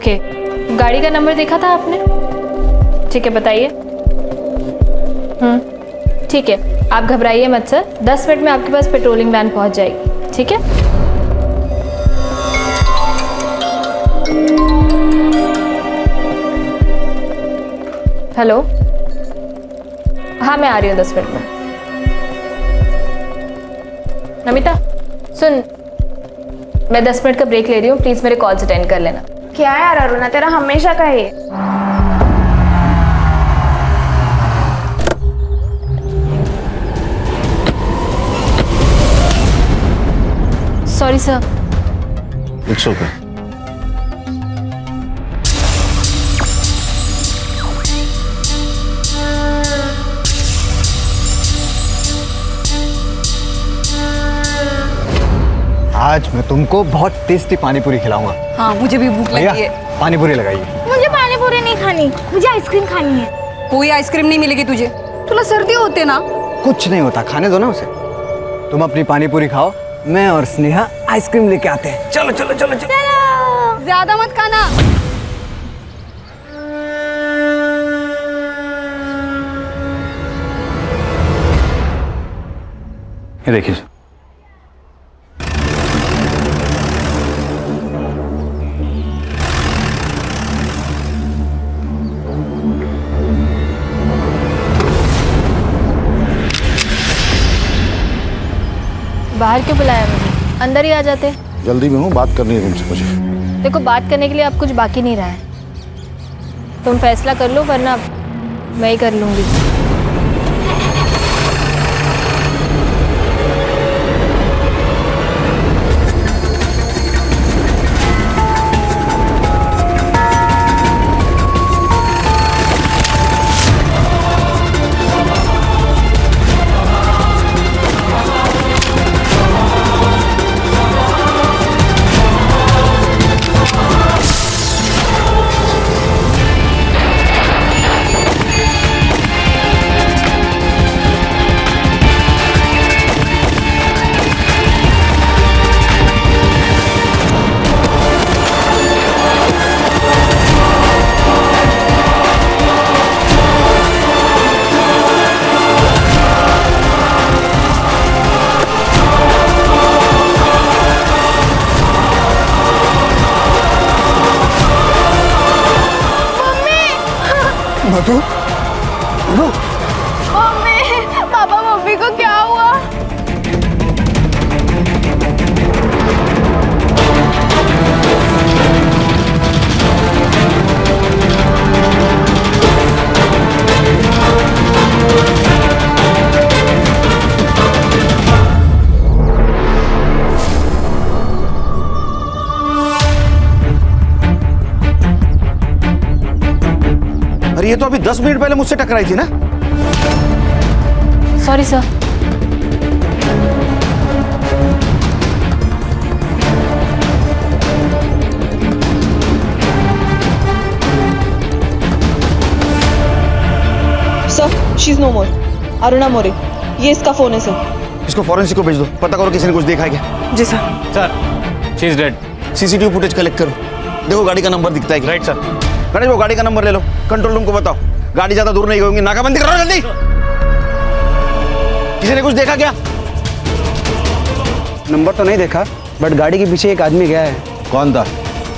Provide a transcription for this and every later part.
Okay, गाड़ी का number देखा था आपने? ठीक है, बताइए। ठीक है, आप घबराइए मत सर, 10 मिनट में आपके पास पेट्रोलिंग वैन पहुंच जाएगी, ठीक है? हेलो, हाँ मैं आ रही हूँ 10 मिनट में। नमिता सुन, मैं 10 मिनट का ब्रेक ले रही हूँ, प्लीज मेरे कॉल्स अटेंड कर लेना। क्या है यार अरुणा, तेरा हमेशा का ही है। Sorry sir. It's okay. आज मैं तुमको बहुत टेस्टी पानी पूरी खिलाऊंगा। हाँ मुझे भी भूख लगी है। पानी पूरी लगाइए। मुझे पानी पूरी नहीं खानी, मुझे आइसक्रीम खानी है। कोई आइसक्रीम नहीं मिलेगी तुझे, तुला सर्दी होते ना। कुछ नहीं होता, खाने दो ना उसे। तुम अपनी पानी पूरी खाओ, मैं और स्नेहा आइसक्रीम लेके आते हैं। चलो चलो चलो चलो। ज्यादा मत खाना। ये देखिए, बाहर क्यों बुलाया मुझे? अंदर ही आ जाते। जल्दी में हूँ, बात करनी है तुमसे मुझे। देखो, बात करने के लिए अब कुछ बाकी नहीं रहा है। तुम फैसला कर लो, वरना मैं ही कर लूंगी। मधु, मम्मी, पापा मम्मी को क्या हुआ? अरे ये तो अभी 10 मिनट पहले मुझसे टकराई थी ना। Sorry sir. Sir, she is no more. Aruna More, ये इसका फोन है सर। इसको फॉरेंसिक को भेज दो, पता करो किसी ने कुछ देखा है क्या। जी sir. Sir she is dead. CCTV footage collect करो, देखो गाड़ी का नंबर दिखता है क्या। Right sir. गणेश वो गाड़ी का नंबर ले लो, कंट्रोल रूम को बताओ गाड़ी ज्यादा दूर नहीं गई होंगी, नाकाबंदी करो जल्दी। किसी ने कुछ देखा क्या? नंबर तो नहीं देखा, बट गाड़ी के पीछे एक आदमी गया है। कौन था?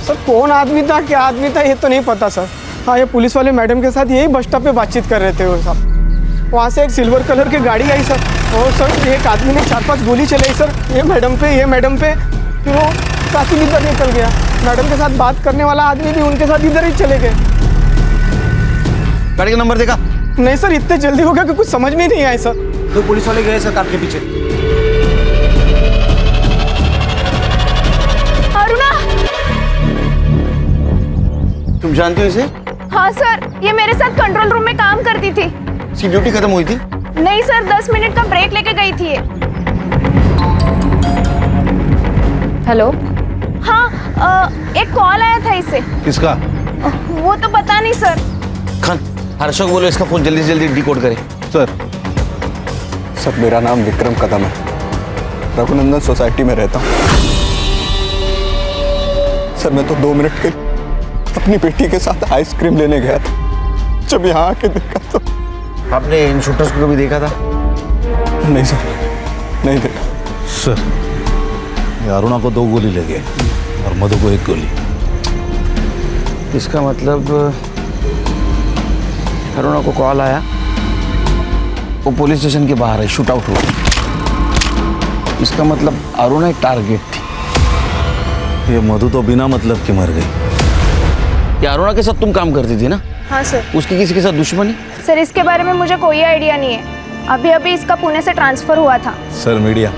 सर कौन आदमी था, क्या आदमी था, ये तो नहीं पता सर। हाँ, ये पुलिस वाले मैडम के साथ यही बस स्टॉप पे बातचीत कर रहे थे वो सब। वहाँ से एक सिल्वर कलर की गाड़ी आई सर, और सर एक आदमी ने 4-5 गोली चलाई सर, ये मैडम पे। फिर वो काफी इधर निकल गया। मैडम के साथ बात करने वाला आदमी भी उनके साथ इधर ही चले गए। गाड़ी का नंबर देखा? नहीं सर, इतने जल्दी हो गया कि कुछ समझ में नहीं आया सर। दो पुलिस वाले गए सर कार के पीछे। अरुणा! तुम जानती हो इसे? हाँ सर, ये मेरे साथ कंट्रोल रूम में काम करती थी। इसकी ड्यूटी खत्म हुई थी? नहीं सर, 10 मिनट का ब्रेक लेके गई थी ये। हेलो। हाँ, एक कॉल आया था इसे। किसका? वो तो पता नहीं सर। खान, हर्षक बोलो इसका फोन जल्दी से जल्दी डिकोड करे। सर मेरा नाम विक्रम कदम है, रघुनंदन सोसाइटी में रहता हूँ। सर मैं तो 2 मिनट के अपनी बेटी के साथ आइसक्रीम लेने गया था। जब यहाँ आके देखा तो आपने इन शूटर्स को कभी देखा था? नहीं सर, नहीं देखा। सर, ये अरुणा को 2 गोली लगे और मधु को 1 गोली। इसका मतलब अरुणा को कॉल आया, वो पुलिस स्टेशन के बाहर है, शूट आउट हुआ। इसका मतलब अरुणा एक टारगेट थी। ये मधु तो बिना मतलब के मर गई। ये अरुणा के साथ तुम काम करती थी ना? हाँ सर। उसकी किसी के साथ दुश्मनी? सर इसके बारे में मुझे कोई आइडिया नहीं है। अभी अभी इसका पुणे से ट्रांसफर हुआ था। Sir media.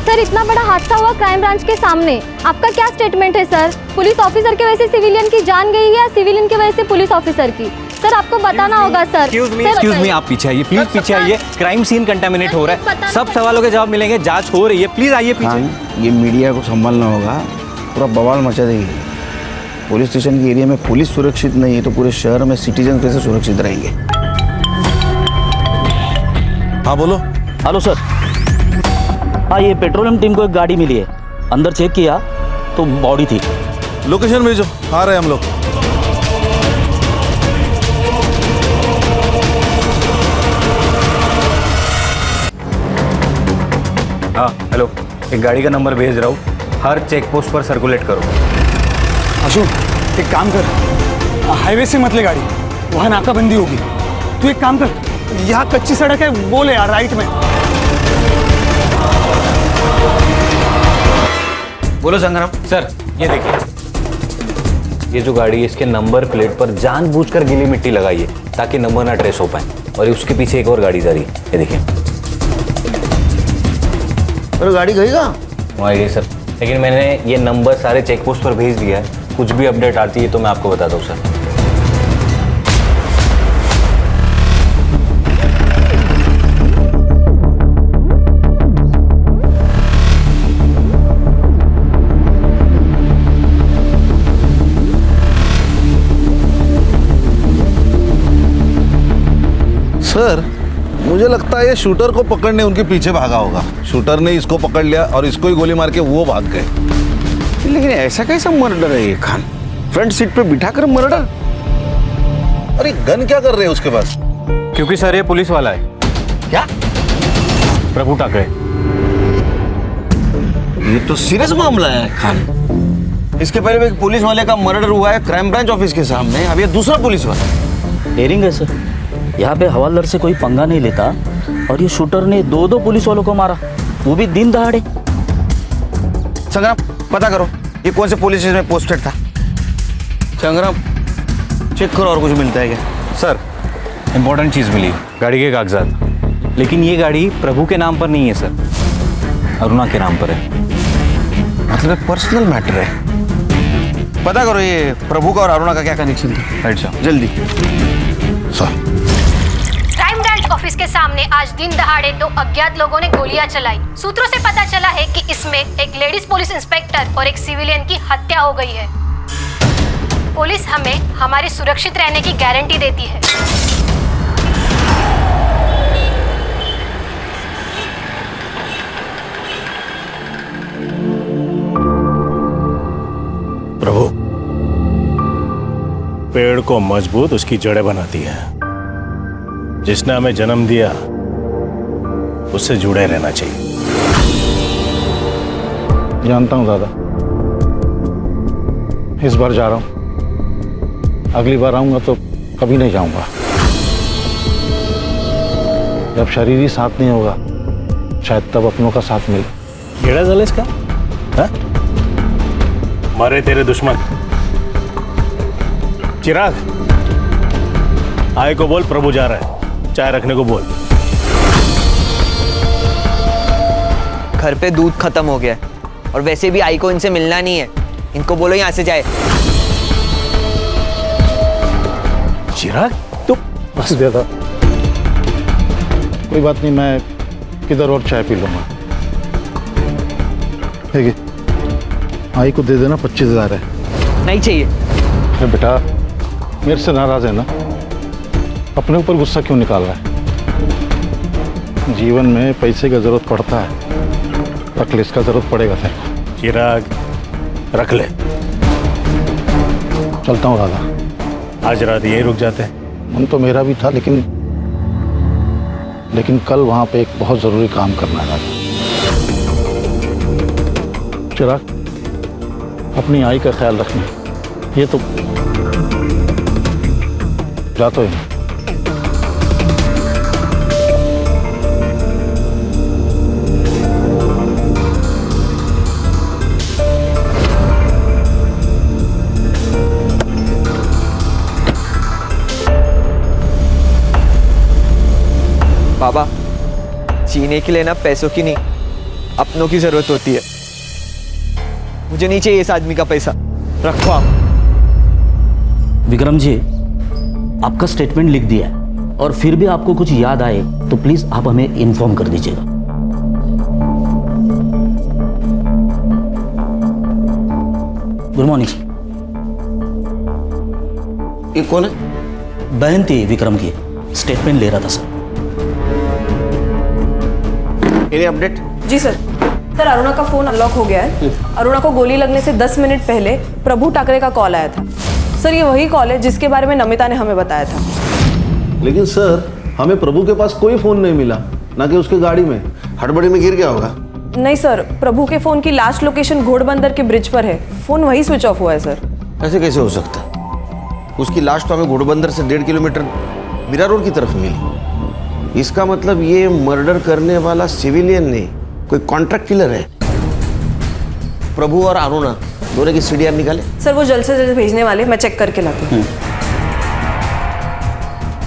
सर इतना बड़ा हादसा हुआ क्राइम ब्रांच के सामने, आपका क्या स्टेटमेंट है सर? पुलिस ऑफिसर की वजह से सिविलियन की जान गई है या सिविलियन की वजह से पुलिस ऑफिसर की? सर आपको बताना होगा सर। एक्सक्यूज मी, आप पीछे आइए प्लीज, पीछे आइए। क्राइम सीन कंटामिनेट हो रहा है, सब सवालों के जवाब मिलेंगे, जांच हो रही है, प्लीज आइए पीछे। ये मीडिया को संभालना होगा, पूरा बवाल मचा देगी। पुलिस स्टेशन के एरिया में पुलिस सुरक्षित नहीं है तो पूरे शहर में सिटीजन कैसे सुरक्षित रहेंगे? हाँ बोलो। Hello sir. हाँ, ये पेट्रोलियम टीम को एक गाड़ी मिली है, अंदर चेक किया तो बॉडी थी। लोकेशन भेजो, आ रहे हैं हम लोग। हाँ हेलो, एक गाड़ी का नंबर भेज रहा हूँ, हर चेक पोस्ट पर सर्कुलेट करो। अशोक एक काम कर, हाईवे से मत ले गाड़ी, वहाँ नाकाबंदी होगी। तू एक काम कर, यहाँ कच्ची सड़क है वो ले यार, राइट में। बोलो संग्राम। सर ये देखिए, ये जो गाड़ी है इसके नंबर प्लेट पर जानबूझकर गीली मिट्टी लगाई है ताकि नंबर ना ट्रेस हो पाए, और उसके पीछे एक और गाड़ी जा रही है, ये देखिए। अरे गाड़ी गई कहाँ? वहाँ गई सर, लेकिन मैंने ये नंबर सारे चेक पोस्ट पर भेज दिया है, कुछ भी अपडेट आती है तो मैं आपको बताता हूँ सर। सर मुझे लगता है ये शूटर को पकड़ने उनके पीछे भागा होगा। शूटर ने इसको पकड़ लिया और इसको ही गोली मार के वो भाग गए। लेकिन ऐसा कैसा मर्डर है ये खान? फ्रंट सीट पे बिठाकर मर्डर? अरे गन क्या कर रहे हैं उसके पास? क्योंकि सर ये पुलिस वाला है। क्या? प्रभु ठाकरे। ये तो सीरियस मामला है खान। इसके पहले भी एक पुलिस वाले का मर्डर हुआ है क्राइम ब्रांच ऑफिस के सामने, अब ये दूसरा पुलिस वाला। डेयरिंग है सर, यहाँ पे हवालदार से कोई पंगा नहीं लेता और ये शूटर ने 2 पुलिस वालों को मारा, वो भी दिन दहाड़े। संग्राम पता करो ये कौन से पुलिस स्टेशन में पोस्टेड था। संग्राम चेक करो और कुछ मिलता है क्या? सर इंपॉर्टेंट चीज़ मिली, गाड़ी के कागजात, लेकिन ये गाड़ी प्रभु के नाम पर नहीं है सर, अरुणा के नाम पर है। मतलब पर्सनल मैटर है। पता करो ये प्रभु का और अरुणा का क्या कनेक्शन था। राइट सर, जल्दी। सर क्राइम ब्रांच ऑफिस के सामने आज दिन दहाड़े 2 अज्ञात लोगों ने गोलियां चलाई। सूत्रों से पता चला है कि इसमें एक लेडीज पुलिस इंस्पेक्टर और एक सिविलियन की हत्या हो गई है। पुलिस हमें हमारे सुरक्षित रहने की गारंटी देती है। प्रभु, पेड़ को मजबूत उसकी जड़ें बनाती है। जिसने हमें जन्म दिया उससे जुड़े रहना चाहिए। जानता हूँ दादा, इस बार जा रहा हूँ, अगली बार आऊंगा तो कभी नहीं जाऊंगा। जब शरीर ही साथ नहीं होगा शायद तब अपनों का साथ मिले। केड़ा जल इसका? हाँ? मारे तेरे दुश्मन। चिराग, आय को बोल प्रभु जा रहा है, चाय रखने को बोल। घर पे दूध खत्म हो गया है और वैसे भी आई को इनसे मिलना नहीं है, इनको बोलो यहाँ से जाए। चिराग तो बस देता, कोई बात नहीं, मैं किधर और चाय पी लूंगा। ठीक है, आई को दे देना, 25,000 है। नहीं चाहिए। अरे बेटा मेरे से नाराज है ना, अपने ऊपर गुस्सा क्यों निकाल रहा है? जीवन में पैसे की जरूरत पड़ता है, रख ले, इसका जरूरत पड़ेगा तेरे को। चिराग रख ले। चलता हूँ राधा। आज रात यहीं रुक जाते हैं। मन तो मेरा भी था, लेकिन कल वहाँ पे एक बहुत ज़रूरी काम करना है राधा। चिराग, अपनी आई का ख्याल रखना। ये तो जाता ही नहीं। बाबा, जीने के लिए ना पैसों की नहीं, अपनों की जरूरत होती है। मुझे नहीं चाहिए इस आदमी का पैसा, रखो आप। विक्रम जी, आपका स्टेटमेंट लिख दिया है, और फिर भी आपको कुछ याद आए तो प्लीज आप हमें इन्फॉर्म कर दीजिएगा। Good morning sir. ये कौन है? बहन थी विक्रम की, स्टेटमेंट ले रहा था सर। Any update? जी सर। सर, अरुणा का फोन अनलॉक हो गया है। अरुणा को गोली लगने से 10 मिनट पहले प्रभु ठाकरे का कॉल आया था। सर, ये वही कॉल है जिसके बारे में नमिता ने हमें बताया था। लेकिन सर, हमें प्रभु के पास कोई फोन नहीं मिला, ना कि उसके गाड़ी में। हड़बड़ी में गिर गया होगा। नहीं सर, प्रभु के फोन की लास्ट लोकेशन घोड़बंदर के ब्रिज पर है। फोन वही स्विच ऑफ हुआ है सर। ऐसे कैसे हो सकता? उसकी लाश तो हमें घोड़बंदर से 1.5 किलोमीटर मीरा रोड की तरफ मिली। इसका मतलब ये मर्डर करने वाला सिविलियन नहीं, कोई कॉन्ट्रैक्ट किलर है। प्रभु और अरुणा दोनों की सीडीआर निकाले। सर, वो जल्द से जल्द भेजने वाले, मैं चेक करके लाती हूँ।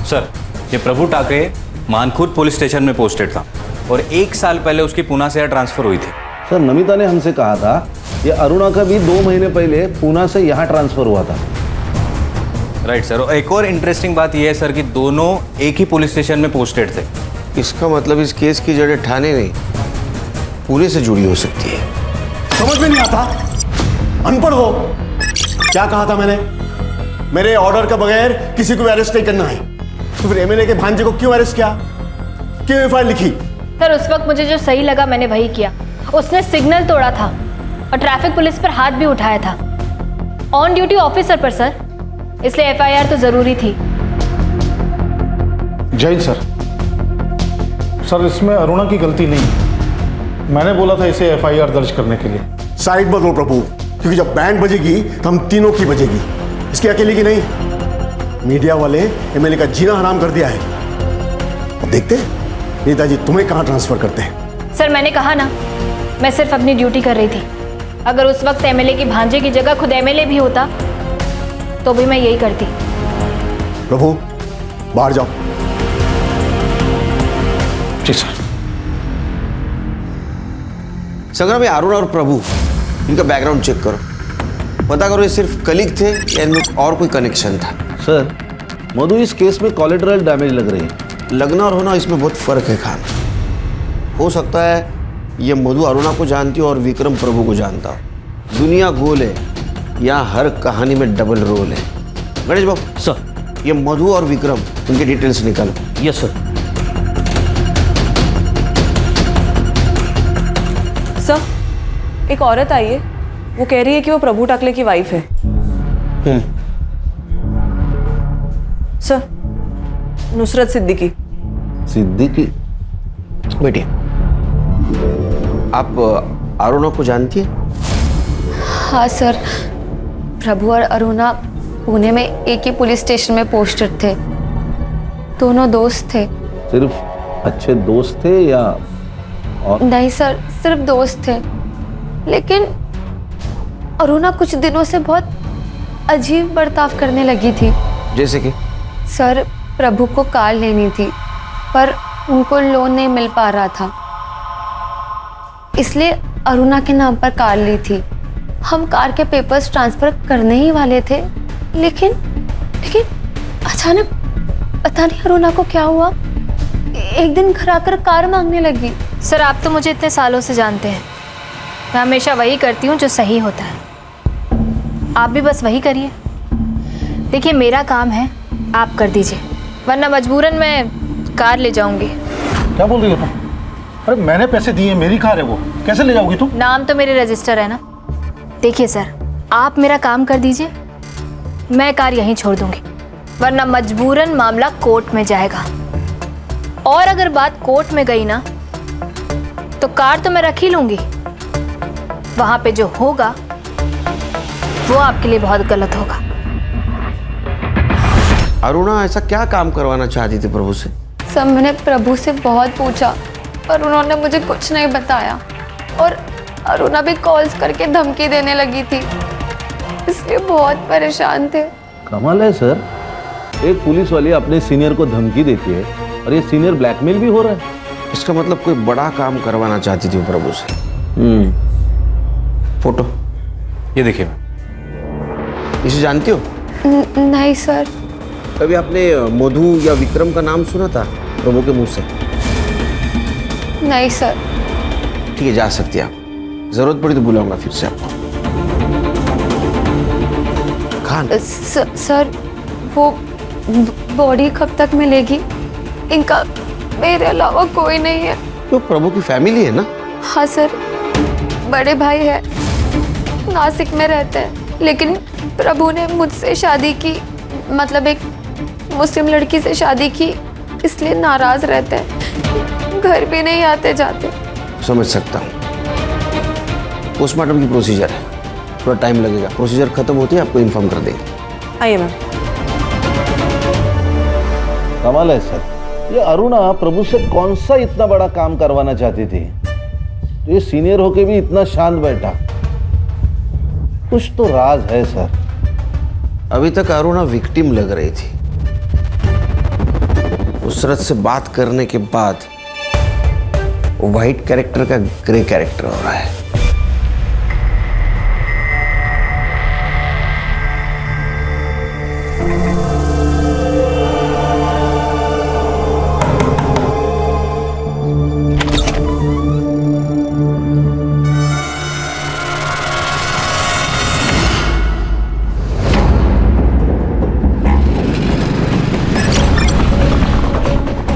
सर, ये प्रभु ठाकरे मानखुर्द पुलिस स्टेशन में पोस्टेड था और 1 साल पहले उसकी पूना से यहाँ ट्रांसफर हुई थी। सर, नमिता ने हमसे कहा था ये अरुणा का भी 2 महीने पहले पूना से यहाँ ट्रांसफर हुआ था। Right sir. और एक और इंटरेस्टिंग बात यह है सर कि दोनों एक ही पुलिस स्टेशन में पोस्टेड थे। इसका मतलब इस केस की जड़ें ठाणे नहीं, पूरे से जुड़ी हो सकती है। समझ में नहीं आता, अनपढ़ हो। क्या कहा था मैंने? मेरे ऑर्डर के बगैर किसी को अरेस्ट नहीं करना है। तो फिर एमएलए के भांजे को क्यों अरेस्ट किया? क्यों एफआईआर लिखी? सर, उस वक्त मुझे जो सही लगा मैंने वही किया। उसने सिग्नल तोड़ा था और ट्रैफिक पुलिस पर हाथ भी उठाया था, ऑन ड्यूटी ऑफिसर पर सर, इसलिए एफआईआर तो जरूरी थी। जय सर। सर, इसमें अरुणा की गलती नहीं है। मैंने बोला था इसे एफआईआर दर्ज करने के लिए। साइड बदलो प्रभु, क्योंकि जब बैंड बजेगी तो हम तीनों की बजेगी, इसकी अकेले की नहीं। मीडिया वाले एमएलए का जीना हराम कर दिया है। अब देखते हैं नेताजी तुम्हें कहां ट्रांसफर करते हैं। सर, मैंने कहा ना, मैं सिर्फ अपनी ड्यूटी कर रही थी। अगर उस वक्त एमएलए की भांजे की जगह खुद एमएलए भी होता तो भी मैं यही करती। प्रभु, बाहर जाओ। जी सर। संग्राम, ये अरुणा और प्रभु, इनका बैकग्राउंड चेक करो, पता करो ये सिर्फ कलीग थे या इनमें और कोई कनेक्शन था। सर, मधु, इस केस में कोलेटरल डैमेज लग रही है। लगना और होना इसमें बहुत फर्क है खान। हो सकता है ये मधु अरुणा को जानती हो और विक्रम प्रभु को जानता हो। दुनिया गोल है, यहाँ हर कहानी में डबल रोल है। गणेश बाबू सर, ये मधु और विक्रम, उनके डिटेल्स निकालो। Yes sir. सर, एक औरत आई है, वो कह रही है कि वो प्रभु ठाकरे की वाइफ है। सर, नुसरत सिद्दीकी। सिद्दीकी? बेटिए, आप अरुणा को जानती है? हाँ सर, प्रभु और अरुणा पुणे में एक ही पुलिस स्टेशन में पोस्टेड थे। दोनों दोस्त थे। सिर्फ अच्छे दोस्त थे या और? नहीं सर, सिर्फ दोस्त थे। लेकिन अरुणा कुछ दिनों से बहुत अजीब बर्ताव करने लगी थी। जैसे कि? सर, प्रभु को कार लेनी थी पर उनको लोन नहीं मिल पा रहा था, इसलिए अरुणा के नाम पर कार ली थी। हम कार के पेपर्स ट्रांसफर करने ही वाले थे, लेकिन अचानक पता नहीं अरुणा को क्या हुआ, एक दिन घर आकर कार मांगने लगी। सर, आप तो मुझे इतने सालों से जानते हैं, मैं हमेशा वही करती हूँ जो सही होता है। आप भी बस वही करिए। देखिए, मेरा काम है, आप कर दीजिए, वरना मजबूरन मैं कार ले जाऊंगी। क्या बोल रही हो तुम? अरे मैंने पैसे दिए, मेरी कार है वो, कैसे ले जाओगी तुम? नाम तो मेरे रजिस्टर है ना। देखिए सर, आप मेरा काम कर दीजिए, मैं कार यहीं छोड़ दूंगी, वरना मजबूरन मामला कोर्ट में जाएगा। और अगर बात कोर्ट में गई ना, तो कार तो मैं रख ही लूंगी, वहां पे जो होगा वो आपके लिए बहुत गलत होगा। अरुणा ऐसा क्या काम करवाना चाहती थी प्रभु से? सब मैंने प्रभु से बहुत पूछा पर उन्होंने मुझे कुछ नहीं बताया, और अरुणा भी कॉल्स करके धमकी देने लगी थी, इसलिए बहुत परेशान थे। कमाल है सर, एक पुलिस वाली अपने सीनियर को धमकी देती है और ये सीनियर ब्लैकमेल भी हो रहा है। इसका मतलब कोई बड़ा काम करवाना चाहती थी वो प्रभु से। फोटो ये देखिए। इसे जानती हो? नहीं सर। कभी आपने मधु या विक्रम का नाम सुना था प्रभु के मुंह से? नहीं सर। ठीक है, जा सकती है आप, जरूरत पड़ी तो बुलाऊंगा फिर से आपको। खान सर वो बॉडी कब तक मिलेगी? इनका मेरे अलावा कोई नहीं है। तो प्रभु की फैमिली है ना? हाँ सर, बड़े भाई है, नासिक में रहते हैं, लेकिन प्रभु ने मुझसे शादी की, मतलब एक मुस्लिम लड़की से शादी की, इसलिए नाराज रहते हैं, घर भी नहीं आते जाते। समझ सकता हूँ। पोस्टमार्टम की प्रोसीजर है, थोड़ा टाइम लगेगा, प्रोसीजर खत्म होती है आपको इन्फॉर्म कर देंगे। आइए मैम। कमाल है सर, ये अरुणा प्रभु से कौन सा इतना बड़ा काम करवाना चाहती थी, तो ये सीनियर होके भी इतना शांत बैठा? कुछ तो राज है सर। अभी तक अरुणा विक्टिम लग रही थी, उसरत से बात करने के बाद वो व्हाइट कैरेक्टर का ग्रे कैरेक्टर हो रहा है।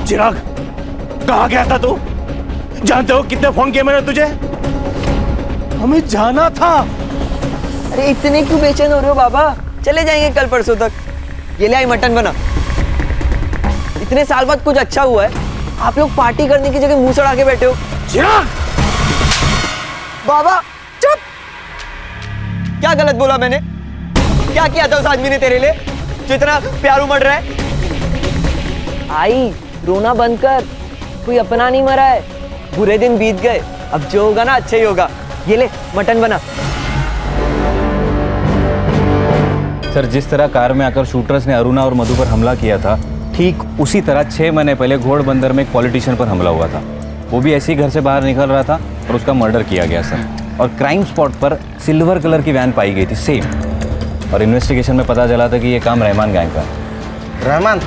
चिराग, कहाँ गया था तू? जानते हो कितने फोन किए मैंने तुझे? हमें जाना था। अरे इतने क्यों बेचैन हो रहे हो बाबा? चले जाएंगे कल परसों तक। ये ले आई मटन बना। इतने साल बाद कुछ अच्छा हुआ है, आप लोग पार्टी करने की जगह मुंह सड़ा के बैठे हो। चिराग! बाबा चुप! क्या गलत बोला मैंने? क्या किया था उस आदमी ने तेरे लिए जो इतना प्यार उमड़ रहा है? आई, रोना बंद कर, कोई अपना नहीं मरा है, बुरे दिन बीत गए, अब जो होगा ना अच्छा ही होगा। ये ले मटन बना। सर, जिस तरह कार में आकर शूटर्स ने अरुणा और मधु पर हमला किया था, ठीक उसी तरह 6 महीने पहले घोड़बंदर में एक पॉलिटिशियन पर हमला हुआ था। वो भी ऐसे ही घर से बाहर निकल रहा था और उसका मर्डर किया गया सर। और क्राइम स्पॉट पर सिल्वर कलर की वैन पाई गई थी सेम, और इन्वेस्टिगेशन में पता चला था कि ये काम रहमान गैंग का है। रहमान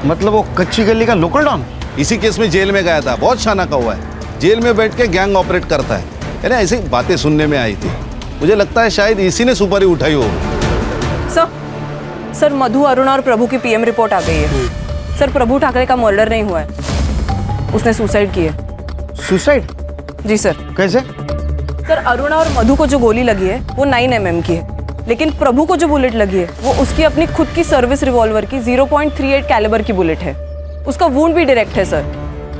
मतलब वो कच्ची गली का लोकल डॉन? इसी केस में जेल में गया था, बहुत शाना का हुआ है, जेल में बैठ के गैंग ऑपरेट करता है। यानी ऐसी बातें सुनने में आई थी, मुझे लगता है शायद इसी ने सुपारी उठाई हो। सर मधु, अरुणा और प्रभु की पीएम रिपोर्ट आ गई है। सर, प्रभु ठाकरे का मर्डर नहीं हुआ है, उसने सुसाइड की है। सुसाइड? जी सर। कैसे? सर, अरुणा और मधु को जो गोली लगी है वो 9 mm की है, लेकिन प्रभु को जो बुलेट लगी है वो उसकी अपनी खुद की सर्विस रिवॉल्वर की 0.38 कैलिबर की बुलेट है। उसका वुंड भी डायरेक्ट है सर,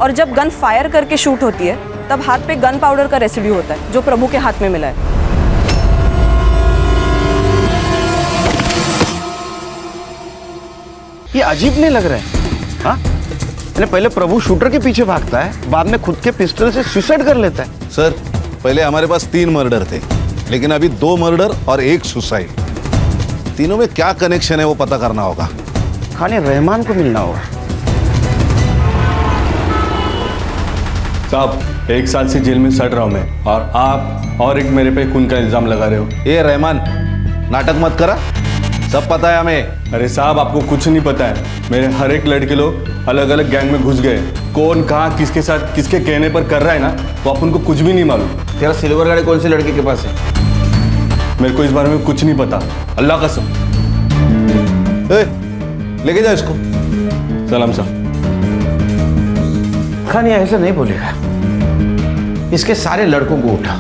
और जब गन फायर करके शूट होती है तब हाथ पे गन पाउडर का रेसिड्यू होता है जो प्रभु के हाथ में मिला है। ये अजीब नहीं लग रहा है? हाँ, पहले प्रभु शूटर के पीछे भागता है, बाद में खुद के पिस्टल से सुसाइड कर लेता है। सर, पहले हमारे पास 3 मर्डर थे, लेकिन अभी 2 मर्डर और 1 सुसाइड। तीनों में क्या कनेक्शन है वो पता करना होगा। खाने रहमान को मिलना होगा। साहब, 1 साल से जेल में सड़ रहा हूं मैं, और आप और एक मेरे पे खून का इल्जाम लगा रहे हो। ये रहमान, नाटक मत करा, सब पता है हमें। अरे साहब, आपको कुछ नहीं पता है। मेरे हर एक लड़के लोग अलग अलग गैंग में घुस गए। कौन कहाँ किसके साथ किसके कहने पर कर रहा है ना, वो अपन को कुछ भी नहीं मालूम। तेरा सिल्वर गाड़ी कौन सी लड़के के पास है? मेरे को इस बारे में कुछ नहीं पता, अल्लाह कसम। लेके जाओ इसको। सलाम साहब। खान ये ऐसा नहीं बोलेगा। इसके सारे लड़कों को उठा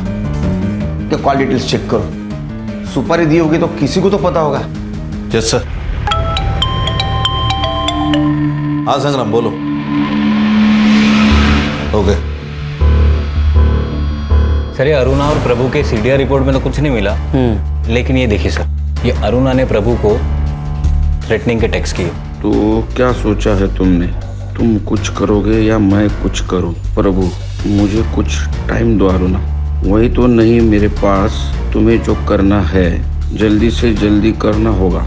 के कॉल डिटेल्स चेक करो। सुपारी दी होगी तो किसी को तो पता होगा। Yes sir. हाँ संग्राम बोलो। ओके सर, ये अरुणा और प्रभु के सीडीआर रिपोर्ट में तो कुछ नहीं मिला, लेकिन ये देखिए सर, ये अरुणा ने प्रभु को थ्रेटनिंग के टेक्स्ट किए। तो क्या सोचा है तुमने? तुम कुछ करोगे या मैं कुछ करूं? प्रभु मुझे कुछ टाइम दो अरुणा। वही तो नहीं मेरे पास। तुम्हें जो करना है जल्दी से जल्दी करना होगा।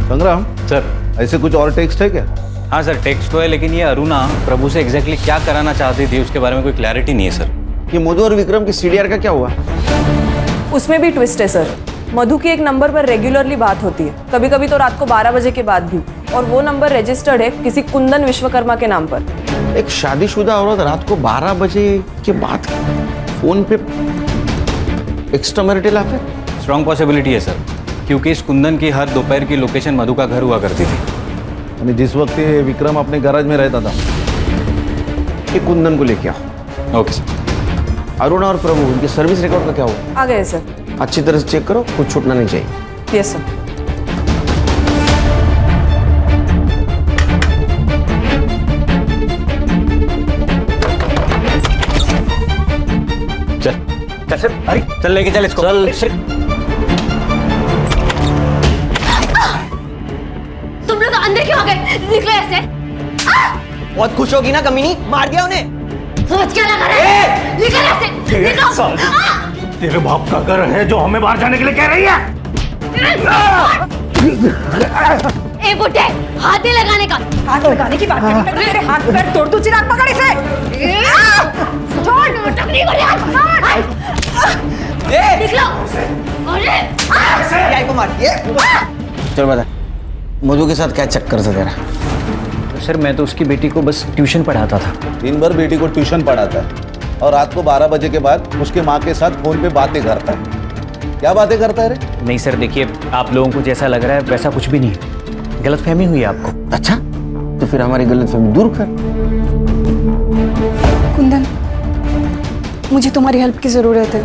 संग्राम सर, ऐसे कुछ और टेक्स्ट है क्या? हाँ सर, टेक्स्ट तो है, लेकिन ये अरुणा प्रभु से एग्जैक्टली क्या कराना चाहती थी उसके बारे में कोई क्लैरिटी नहीं है सर। कि मधु और विक्रम की सीडीआर का क्या हुआ? उसमें भी ट्विस्ट है सर। मधु की एक नंबर पर रेगुलरली बात होती है, कभी कभी तो रात को 12 बजे के बाद भी, और वो नंबर रजिस्टर्ड है किसी कुंदन विश्वकर्मा के नाम पर। एक शादीशुदा औरत रात को 12 बजे के बाद फोन पे extra marital affair? Strong possibility है सर, क्योंकि इस कुंदन की हर दोपहर की लोकेशन मधु का घर हुआ करती थी। यानी जिस वक्त ये विक्रम अपने गैराज में रहता था। ये कुंदन को लेके आओ। Okay sir. अरुणा और प्रभु उनके सर्विस रिकॉर्ड का क्या हुआ? आ गए सर। अच्छी तरह से चेक करो, कुछ छूटना नहीं चाहिए। Yes sir. चल सर, अरे चल लेके चल इसको। चल। तुम लोग अंदर क्यों आ गए? निकलो ऐसे। बहुत खुश होगी ना कमीनी, मार दिया उन्हें। सोच क्या लगा रहा है? निकल ऐसे, निकल। तेरे बाप का घर है जो हमें बाहर जाने के लिए कह रही है। ए बुड्ढे, हाथ नहीं लगाने का। हाथ लगाने की बात करी मैंने, तेरे हाथ पैर तोड़ दूं, चिराग पकड़ इसे। छोड़, नोटंकी नहीं कर यार। निकलो। अरे यार को मार दिए। चल बता, मधु के साथ क्या चक्कर था तेरा? सर, मैं तो उसकी बेटी को बस ट्यूशन पढ़ाता था। दिन भर बेटी को ट्यूशन पढ़ाता है और रात को 12 बजे के बाद उसके माँ के साथ फोन पे बातें करता है। क्या बातें करता है रे? नहीं सर, देखिए आप लोगों को जैसा लग रहा है वैसा कुछ भी नहीं, गलतफहमी हुई है आपको। अच्छा, तो फिर हमारी गलतफहमी दूर कर। कुंदन, मुझे तुम्हारी हेल्प की ज़रूरत है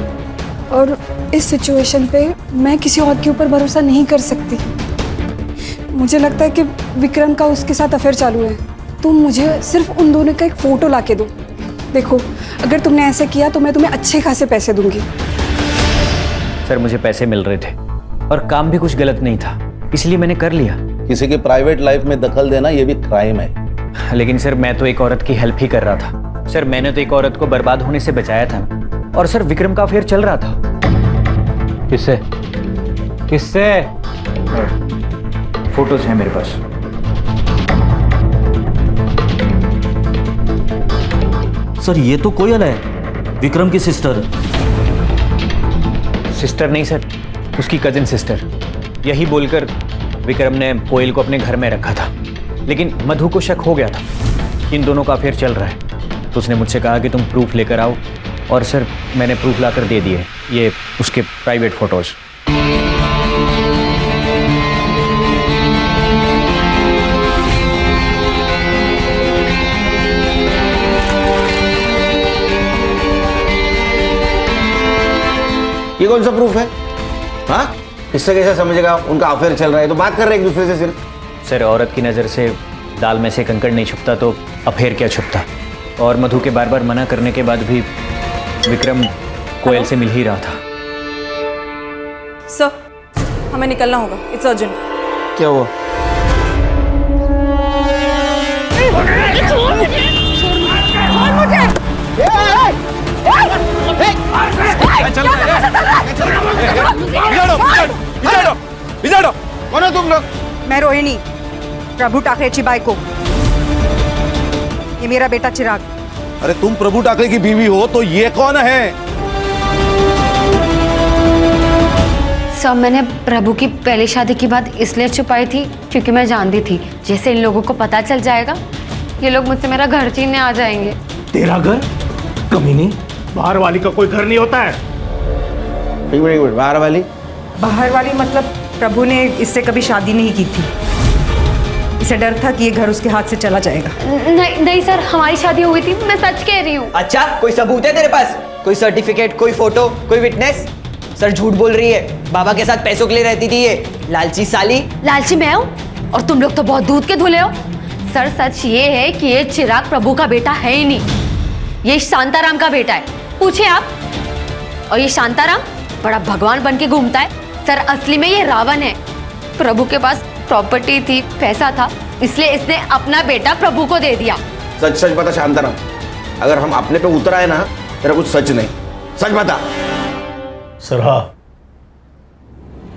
और इस सिचुएशन पे मैं किसी और के ऊपर भरोसा नहीं कर सकती। मुझे लगता है कि विक्रम का उसके साथ अफेयर चालू है। तुम मुझे सिर्फ उन दोनों का एक फ़ोटो ला के दो। देखो, अगर तुमने ऐसे किया तो मैं तुम्हें अच्छे खासे पैसे दूंगी। सर, मुझे पैसे मिल रहे थे और काम भी कुछ गलत नहीं था, इसलिए मैंने कर लिया। किसी के प्राइवेट लाइफ में दखल देना ये भी क्राइम है। लेकिन सर, मैं तो एक औरत की हेल्प ही कर रहा था। सर, मैंने तो एक औरत को बर्बाद होने से बचाया था ना। और सर, विक्रम का अफेयर चल रहा था। किससे? किससे? फोटोज हैं मेरे पास। सर, ये तो कोयल है, विक्रम की सिस्टर। सिस्टर नहीं सर, उसकी कजिन सिस्टर। यही बोलकर विक्रम ने कोयल को अपने घर में रखा था, लेकिन मधु को शक हो गया था इन दोनों का अफेयर चल रहा है। तो उसने मुझसे कहा कि तुम प्रूफ लेकर आओ, और सर मैंने प्रूफ लाकर दे दिए, ये उसके प्राइवेट फोटोज। ये कौन सा प्रूफ है? हाँ, इससे कैसे समझेगा उनका अफेयर चल रहा है? तो बात कर रहे हैं एक दूसरे से सिर्फ। सर, औरत की नज़र से दाल में से कंकड़ नहीं छुपता, तो अफेयर क्या छुपता? और मधु के बार बार मना करने के बाद भी विक्रम कोयल से मिल ही रहा था। सर, हमें निकलना होगा, इट्स अर्जेंट। क्या हुआ? कौन है तुम लोग? मैं रोहिणी, प्रभु टाकरेची बायको। ये मेरा बेटा चिराग। अरे तुम प्रभु टाकरे की बीवी हो तो ये कौन है? सब मैंने प्रभु की पहली शादी की बात इसलिए छुपाई थी क्योंकि मैं जानती थी जैसे इन लोगों को पता चल जाएगा ये लोग मुझसे मेरा घर छीनने आ जाएंगे। तेरा घर? कमीनी, बाहर वाली का कोई घर नहीं होता है। एक मिनट, बाहर वाली? बाहर वाली मतलब प्रभु ने इससे कभी शादी नहीं की थी। इसे डर था कि ये घर उसके हाथ से चला जाएगा। नहीं नहीं सर, हमारी शादी हुई थी, मैं सच कह रही हूँ। अच्छा, कोई सबूत है तेरे पास? कोई सर्टिफिकेट, कोई फोटो, कोई विटनेस? सर झूठ बोल रही है। बाबा के साथ पैसों के लिए रहती थी ये लालची साली। लालची मैं हूँ और तुम लोग तो बहुत दूध के धुले हो। सर सच ये है कि ये चिराग प्रभु का बेटा है ही नहीं, ये शांताराम का बेटा है, पूछे आप। और ये शांताराम बड़ा भगवान बन के घूमता है। सर असली में ये रावण है। प्रभु के पास प्रॉपर्टी थी, पैसा था, इसलिए इसने अपना बेटा प्रभु को दे दिया। सच सच बता शांताराम, अगर हम अपने पे उतर आए ना, तेरा कुछ सच नहीं, सच बता। सर हाँ,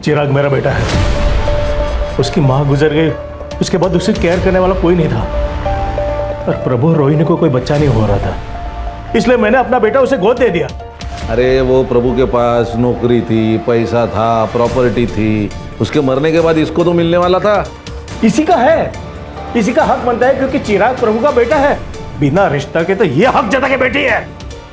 चिराग मेरा बेटा है। उसकी माँ गुजर गई, उसके बाद उसे केयर करने वाला कोई नहीं था। और प्रभु और रोहिणी को कोई बच्चा नहीं हो रहा था, इसलिए मैंने अपना बेटा उसे गोद दे दिया। अरे वो प्रभु के पास नौकरी थी, पैसा था, प्रॉपर्टी थी, उसके मरने के बाद इसको तो मिलने वाला था। इसी का है, इसी का हक बनता है, क्योंकि चिराग प्रभु का बेटा है। बिना रिश्ता के तो ये हक जता के बेटी है।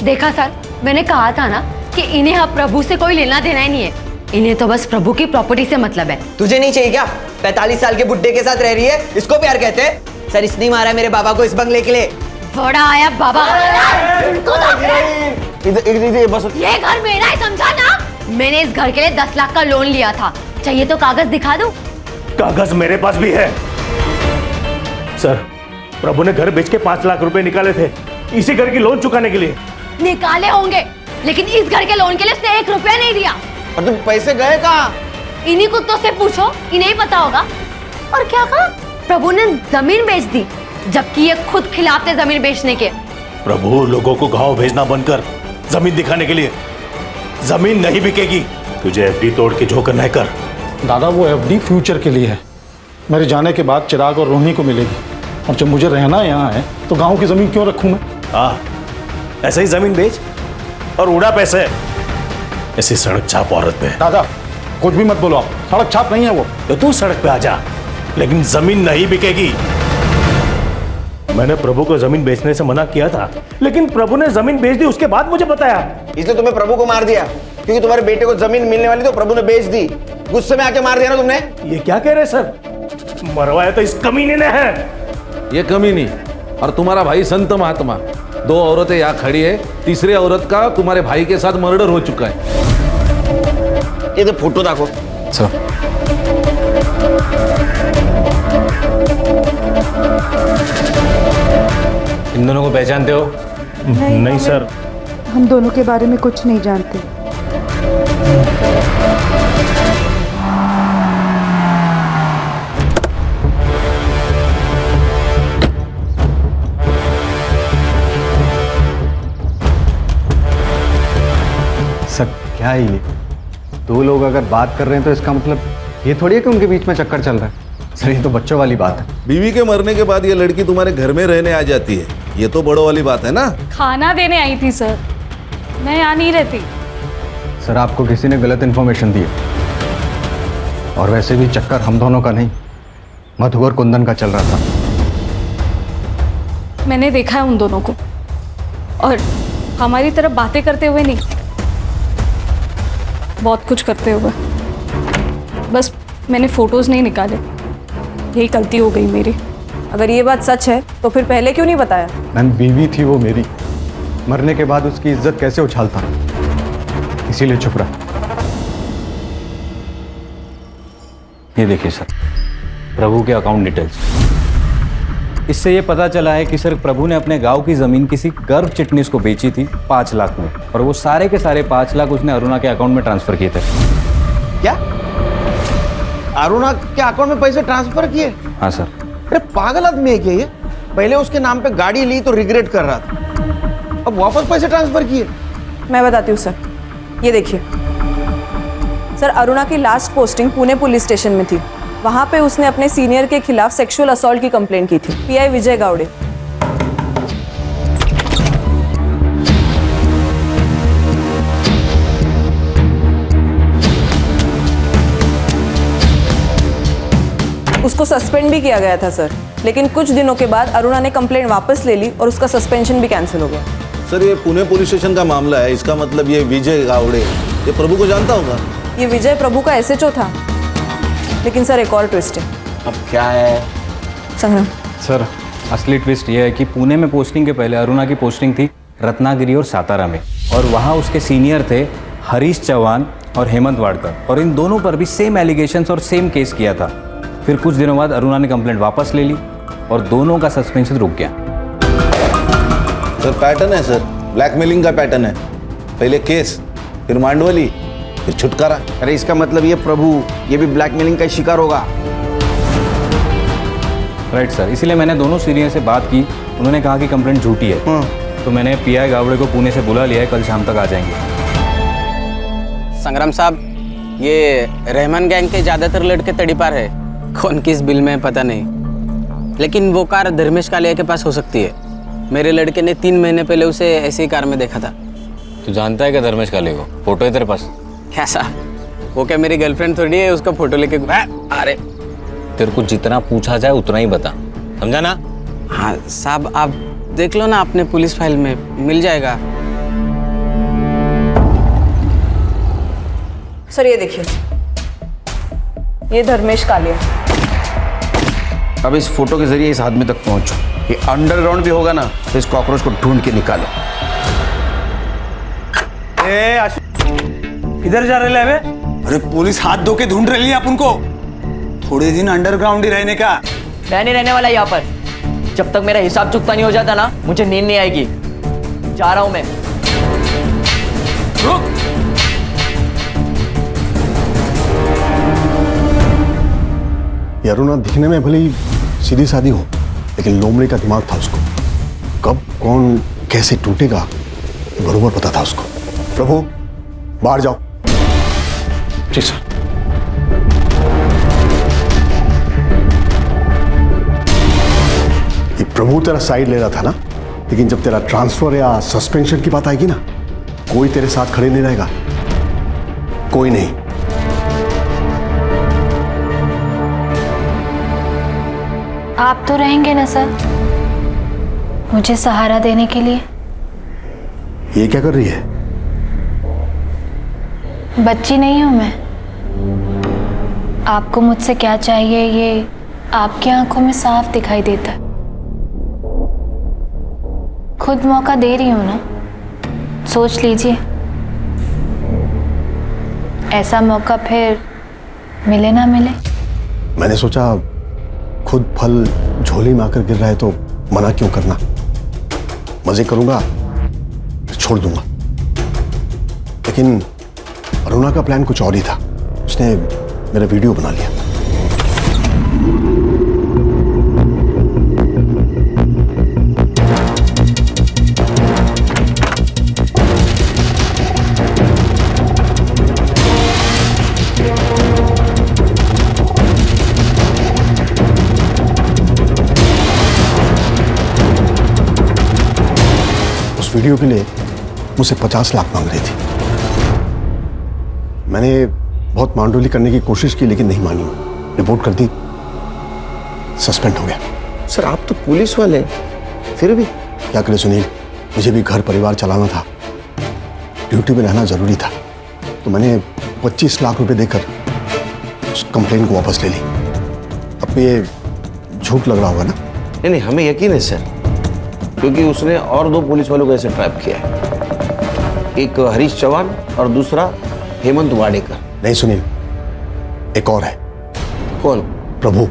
देखा सर, मैंने कहा था ना कि इन्हें अब प्रभु से कोई लेना देना ही नहीं है, इन्हें तो बस प्रभु की प्रॉपर्टी से मतलब है। तुझे नहीं चाहिए क्या? 45 साल के बुड्ढे के साथ रह रही है, इसको प्यार कहते हैं? सर इसने मारा मेरे बाबा को इस बंगले के लिए। बड़ा आया बाबा। बस ये घर मेरा है, समझा ना? मैंने इस घर के लिए 10 लाख का लोन लिया था। चाहिए तो कागज दिखा दूं? कागज मेरे पास भी है। सर प्रभु ने घर बेच के 5 लाख रुपए निकाले थे इसी घर की लोन चुकाने के लिए। निकाले होंगे, लेकिन इस घर के लोन के लिए उसने 1 रुपया नहीं दिया। और तुम पैसे गए कहाँ? इन्हीं कुत्तों से पूछो, इन्हें ही पता होगा। और क्या कहा? प्रभु ने जमीन बेच दी, जबकि ये खुद खिलाफ थे जमीन बेचने के। प्रभु लोगों को गांव भेजना बनकर जमीन दिखाने के लिए। जमीन नहीं बिकेगी, तुझे एफडी तोड़ के जो करना है कर। दादा वो एफडी फ्यूचर के लिए है। मेरे जाने के बाद चिराग और रोहिणी को मिलेगी, और जब मुझे रहना यहाँ है तो गांव की जमीन क्यों रखूं मैं? हाँ, ऐसे ही जमीन बेच और उड़ा पैसे ऐसी सड़क छाप औरत पे। दादा कुछ भी मत बोलो आप, सड़क छाप नहीं है वो। तो तू सड़क पे आ जा, लेकिन जमीन नहीं बिकेगी। मैंने प्रभु को जमीन बेचने से मना किया था, लेकिन प्रभु ने जमीन बेच दी, उसके बाद मुझे बताया। इसलिए तुम्हें प्रभु को मार दिया, क्योंकि तुम्हारे बेटे को जमीन मिलने वाली तो प्रभु ने बेच दी। गुस्से में आके मार दिया ना तुमने। ये क्या कह रहे सर? मरवाया तो इस कमीने ने है। ये कमीनी और तुम्हारा भाई संत महात्मा, 2 औरतें यहाँ खड़ी है, तीसरी औरत का तुम्हारे भाई के साथ मर्डर हो चुका है। ये तो फोटो देखो सर। इन दोनों को पहचानते हो? नहीं सर, हम दोनों के बारे में कुछ नहीं जानते। सर क्या है ये? 2 लोग अगर बात कर रहे हैं तो इसका मतलब ये थोड़ी है कि उनके बीच में चक्कर चल रहा है। सर ये तो बच्चों वाली बात है। बीवी के मरने के बाद ये लड़की तुम्हारे घर में रहने आ जाती है, ये तो बड़ों वाली बात है ना। खाना देने आई थी सर, मैं यहाँ नहीं रहती। सर आपको किसी ने गलत इन्फॉर्मेशन दी है, और वैसे भी चक्कर हम दोनों का नहीं, मधु और कुंदन का चल रहा था। मैंने देखा है उन दोनों को, और हमारी तरफ बातें करते हुए नहीं, बहुत कुछ करते हुए। बस मैंने फोटोज नहीं निकाले, यही गलती हो गई मेरी। अगर ये बात सच है तो फिर पहले क्यों नहीं बताया? मैम बीवी थी वो मेरी, मरने के बाद उसकी इज्जत कैसे उछालता, इसीलिए चुप रहा। ये देखिए सर, प्रभु के अकाउंट डिटेल्स। इससे ये पता चला है कि सर प्रभु ने अपने गांव की जमीन किसी गर्भ चिटनीस को बेची थी 5 लाख में, और वो सारे के सारे 5 लाख उसने अरुणा के अकाउंट में ट्रांसफर किए थे। क्या? अरुणा के अकाउंट में पैसे ट्रांसफर किए? हाँ सर। अरे पागल आदमी है क्या ये? पहले उसके नाम पे गाड़ी ली तो रिग्रेट कर रहा था, अब वापस पैसे ट्रांसफर किए। मैं बताती हूँ सर, ये देखिए सर, अरुणा की last posting Pune police station में थी। वहाँ पे उसने अपने सीनियर के खिलाफ सेक्सुअल असॉल्ट की कंप्लेंट की थी। पीआई विजय गावड़े। उसको सस्पेंड भी किया गया था सर, लेकिन कुछ दिनों के बाद अरुणा ने कंप्लेंट वापस ले ली और उसका सस्पेंशन भी कैंसिल हो गया। सर ये पुणे पुलिस स्टेशन का मामला है, इसका मतलब ये विजय गावड़े ये प्रभु को जानता होगा। ये विजय प्रभु का एसएचओ था, लेकिन सर एक और ट्विस्ट है। अब क्या है? संग्राम सर असली ट्विस्ट ये है कि पुणे में पोस्टिंग के पहले अरुणा की पोस्टिंग थी रत्नागिरी और सातारा में, और वहाँ उसके सीनियर थे हरीश चौहान और हेमंत वाडकर, और इन दोनों पर भी सेम एलिगेशंस और सेम केस किया था। फिर कुछ दिनों बाद अरुणा ने कंप्लेंट वापस ले ली और दोनों का सस्पेंशन रुक गया। सर पैटर्न है सर, ब्लैकमेलिंग का पैटर्न है। पहले केस, फिर मांडवली, फिर छुटकारा। अरे इसका मतलब ये प्रभु ये भी ब्लैकमेलिंग का शिकार होगा। राइट सर, इसीलिए मैंने दोनों सीनियर से बात की। उन्होंने कहा कि कंप्लेंट झूठी है, तो मैंने पीआई गावड़े को पुणे से बुला लिया है, कल शाम तक आ जाएंगे। संग्राम साहब, ये रहमान गैंग के ज़्यादातर लड़के तड़ीपार है, कौन किस बिल में पता नहीं, लेकिन वो कार धर्मेश कालिया के पास हो सकती है। मेरे लड़के ने 3 महीने पहले उसे ऐसी कार में देखा था। तू जानता है क्या धर्मेश कालिया को? फोटो है तेरे पास? क्या साहब, वो क्या मेरी गर्लफ्रेंड थोड़ी है उसका फोटो लेके? अरे तेरे को जितना पूछा जाए उतना ही बता, समझा ना? हाँ साहब, आप देख लो ना अपने पुलिस फाइल में, मिल जाएगा। सर ये देखिए, ये धर्मेश कालिया। अब इस फोटो के जरिए इस आदमी तक पहुंचो। ये अंडरग्राउंड भी होगा ना तो इस कॉकरोच को ढूंढ के निकालो। किधर जा रहे हैं? अरे पुलिस हाथ धो के ढूंढ रही है अपन को। थोड़े दिन अंडरग्राउंड ही रहने का। मैं नहीं रहने वाला यहाँ पर। जब तक मेरा हिसाब चुकता नहीं हो जाता ना, मुझे नींद नहीं आएगी। जा रहा हूं मैं। रुक। ये अरुणा दिखने में भले ही सीधी सादी हो, लेकिन लोमड़ी का दिमाग था उसको। कब कौन कैसे टूटेगा बरोबर पता था उसको। प्रभु बाहर जाओ। जी सर। ये प्रभु तेरा साइड ले रहा था ना, लेकिन जब तेरा ट्रांसफर या सस्पेंशन की बात आएगी ना, कोई तेरे साथ खड़े नहीं रहेगा, कोई नहीं। आप तो रहेंगे ना सर, मुझे सहारा देने के लिए? ये क्या कर रही है? बच्ची नहीं हूं मैं। आपको मुझसे क्या चाहिए ये आपकी आंखों में साफ दिखाई देता है। खुद मौका दे रही हूं ना, सोच लीजिए। ऐसा मौका फिर मिले ना मिले। मैंने सोचा खुद फल झोली में आकर गिर रहा है तो मना क्यों करना। मजे करूंगा फिर छोड़ दूंगा। लेकिन अरुणा का प्लान कुछ और ही था। उसने मेरा वीडियो बना लिया। वीडियो के लिए मुझसे 50 लाख मांग रही थी। मैंने बहुत मांडोली करने की कोशिश की, लेकिन नहीं मानी। रिपोर्ट कर दी, सस्पेंड हो गया। सर आप तो पुलिस वाले, फिर भी क्या करे सुनील, मुझे भी घर परिवार चलाना था, ड्यूटी में रहना जरूरी था। तो मैंने 25 लाख रुपए देकर उस कंप्लेन को वापस ले ली। अब ये झूठ लग रहा होगा ना? नहीं, हमें यकीन है सर, क्योंकि उसने और 2 पुलिस वालों को ऐसे ट्रैप किया है। एक हरीश चौहान और दूसरा हेमंत वाडेकर। नहीं सुनील, एक और है। कौन? प्रभु।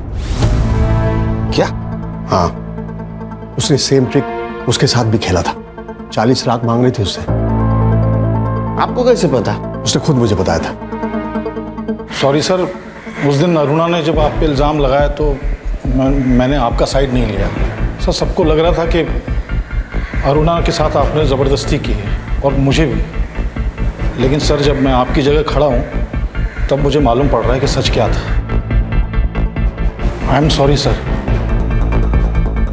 क्या? हाँ, उसने सेम ट्रिक उसके साथ भी खेला था। 40 लाख मांग रही थी उससे। आपको कैसे पता? उसने खुद मुझे बताया था। सॉरी सर, उस दिन अरुणा ने जब आप पे इल्ज़ाम लगाया तो मैंने आपका साइड नहीं लिया। सर सबको लग रहा था कि अरुणा के साथ आपने ज़बरदस्ती की है, और मुझे भी। लेकिन सर जब मैं आपकी जगह खड़ा हूँ तब मुझे मालूम पड़ रहा है कि सच क्या था। I am sorry sir.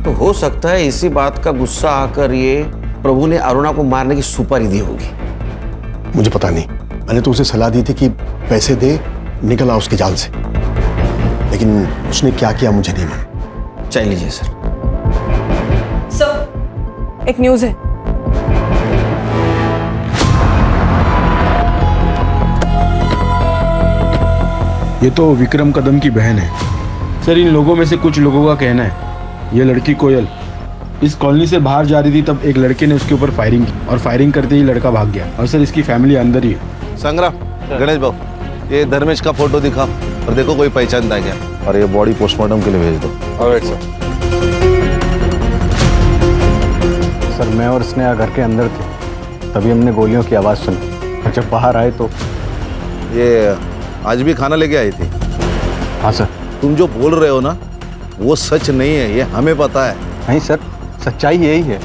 तो हो सकता है इसी बात का गुस्सा आकर ये प्रभु ने अरुणा को मारने की सुपारी दी होगी। मुझे पता नहीं, मैंने तो उसे सलाह दी थी कि पैसे दे, निकल आ उसके जाल से। लेकिन उसने क्या किया मुझे नहीं मालूम। चल लीजिए सर। सर एक न्यूज़ है। ये तो विक्रम कदम की बहन है। सर इन लोगों में से कुछ लोगों का कहना है ये लड़की कोयल इस कॉलोनी से बाहर जा रही थी, तब एक लड़के ने उसके ऊपर फायरिंग की और फायरिंग करते ही लड़का भाग गया। और सर इसकी फैमिली अंदर ही है। संग्राम गणेश बाबू ये धर्मेश का फोटो दिखाओ और देखो कोई पहचानता है क्या, और ये बॉडी पोस्टमार्टम के लिए भेज दो। Alright sir. सर मैं और स्नेहा घर के अंदर थे, तभी हमने गोलियों की आवाज़ सुनी और जब बाहर आए तो ये आज भी खाना लेके आई थी? हाँ सर। तुम जो बोल रहे हो ना वो सच नहीं है, ये हमें पता है। नहीं सर, सच्चाई यही है,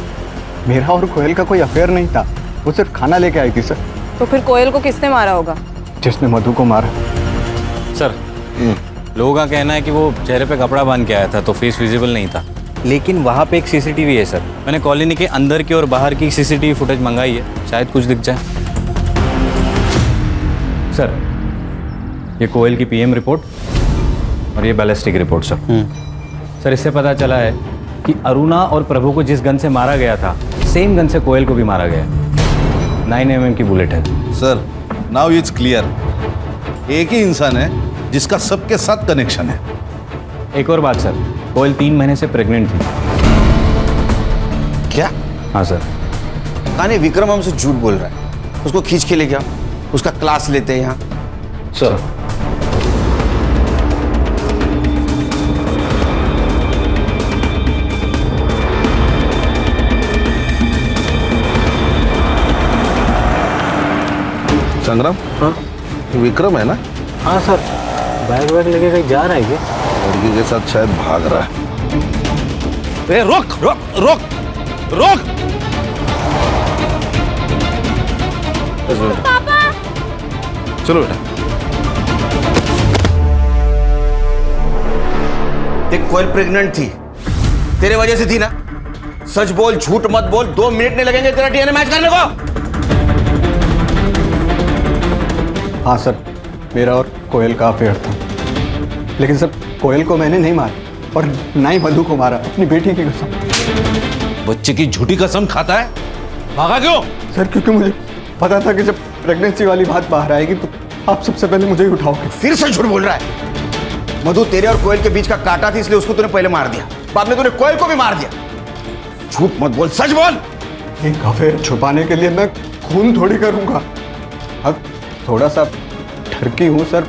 मेरा और कोयल का कोई अफेयर नहीं था, वो सिर्फ खाना लेके आई थी सर। तो फिर कोयल को किसने मारा होगा? जिसने मधु को मारा। सर लोगों का कहना है कि वो चेहरे पे कपड़ा बांध के आया था तो फेस विजिबल नहीं था, लेकिन वहाँ पे एक सीसीटीवी है सर। मैंने कॉलोनी के अंदर की और बाहर की सीसीटीवी फुटेज मंगाई है, शायद कुछ दिख जाए। सर ये कोयल की पीएम रिपोर्ट और ये बैलिस्टिक रिपोर्ट सर। सर इससे पता चला है कि अरुणा और प्रभु को जिस गन से मारा गया था सेम गन से कोयल को भी मारा गया। 9mm की बुलेट है। सर नाउ इट्स क्लियर, एक ही इंसान है जिसका सबके साथ कनेक्शन है। एक और बात सर, कोयल 3 महीने से प्रेग्नेंट थी। क्या? हाँ सर। कहानी विक्रम हमसे झूठ बोल रहा है, उसको खींच के ले गया, उसका क्लास लेते हैं यहाँ। सर संग्राम, हाँ विक्रम है ना? हाँ सर, बैग वैग लेके कहीं जा रहा है क्या? लड़की के साथ शायद भाग रहा है। ए, रोक रोक रोक रोक! पापा! चलो बेटा। देख कोयल प्रेग्नेंट थी, तेरे वजह से थी ना। सच बोल, झूठ मत बोल, 2 मिनट नहीं लगेंगे तेरा डीएनए मैच करने को। हाँ सर, मेरा और कोयल का अफेयर था, लेकिन सर कोयल को मैंने नहीं मारा और ना ही मधु को मारा, अपनी बेटी की कसम। बच्चे की झूठी कसम खाता है, भागा क्यों? सर क्योंकि मुझे पता था कि जब प्रेगनेंसी वाली बात बाहर आएगी तो आप सबसे पहले मुझे ही उठाओगे। फिर से झूठ बोल रहा है। मधु तेरे और कोयल के बीच का कांटा थी, इसलिए उसको तूने पहले मार दिया, बाद में तूने कोयल को भी मार दिया। झूठ मत बोल, सच बोल। एक अफेयर छुपाने के लिए मैं खून थोड़ी करूंगा। अब थोड़ा सा ठरकी हूँ सर,